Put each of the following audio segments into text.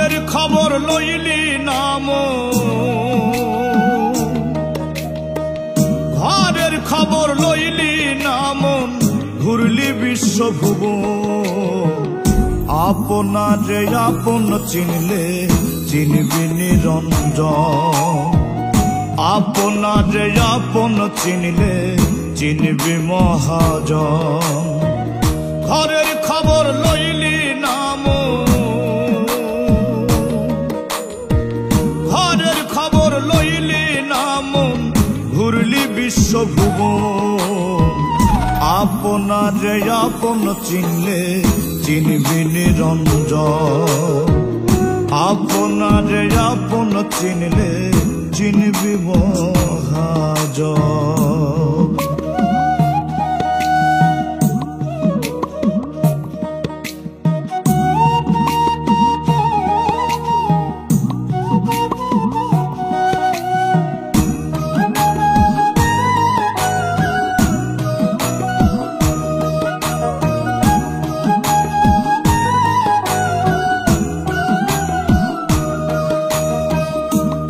ঘরের খবর লইলি নাম, ঘরের খবর লইলি নাম, ঘুরলি বিশ্বভুবন। আপনারে আপন চিনলে চিনবি নিরঞ্জন, আপনারে আপন চিনলে চিনবি মহাজন। ঘরের খবর লইলি নাম, ঘরের খবর লইলি নাম, ঘুরলি বিশ্বভুবন। আপনারে আপন চিনলে চিনবি নিরঞ্জন, আপনারে আপন চিনলে চিনবি মহাজন।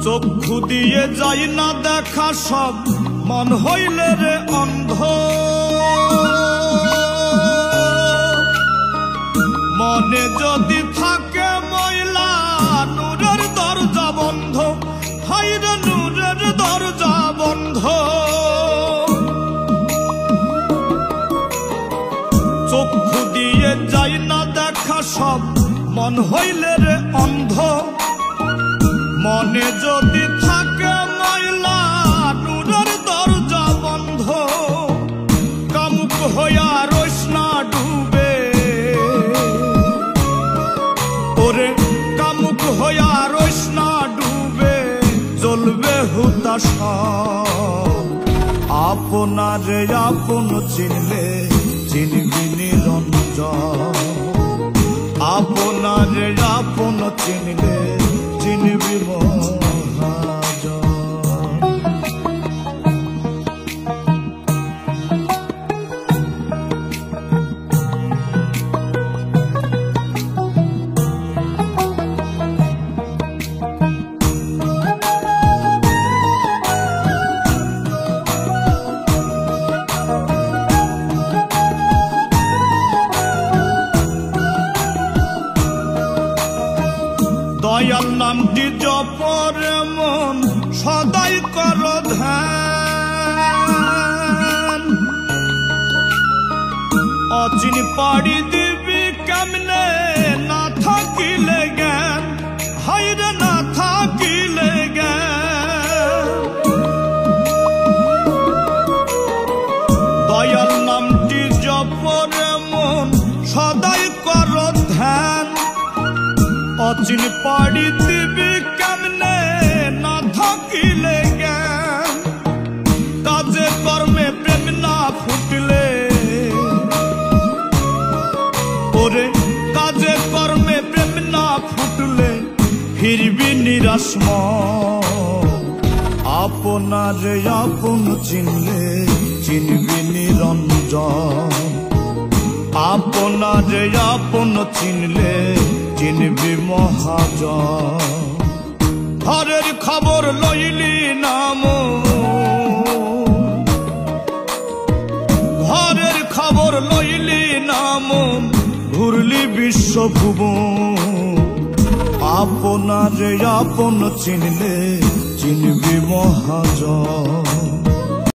চক্ষু দিয়ে যাই না দেখা সব, মন হইলে রে অন্ধ। মনে যদি থাকে ময়লা, নূরের দরজা বন্ধ, হাইরে নূরের দরজা বন্ধ। চক্ষু দিয়ে যাই না দেখা সব, মন হইলে রে অন্ধ। মনে যদি থাকে ময়লা, নূরের দরজা বন্ধ। কামুক হইয়া রইস না ডুবে, ওরে কামুক হইয়া রইস না ডুবে, জ্বলবে হুতাশা। আপনারে আপন চিনলে চিনবি নিরঞ্জন, আপনারে আপন চিনলে চিনবি মহাজন। দয়াল নামটি জপরে মন সদাই কর ধ্যান। অচিন পাড়ি দিবি কেমনে না থাকিলে জ্ঞান, হাইরে না থাকিলে জ্ঞান। দয়াল নামটি জপরে মন সদাই কর ধ্যান। অচিন পাড়ি দিবি কেমনে না থাকিলে জ্ঞান। কাজে কর্মে প্রেম না ফুটলে, ওরে কাজে কর্মে প্রেম না ফুটলে ফিরবি নিরাশ মন। আপনারে আপন চিনলে চিনবি নিরঞ্জন, আপনারে আপন চিনলে চিনবি মহাজন। ঘরের খবর লইলি নাম, ঘরের খবর লইলি নাম, ঘুরলি বিশ্বভুবন। আপনারে আপন চিনলে চিনবি মহাজন।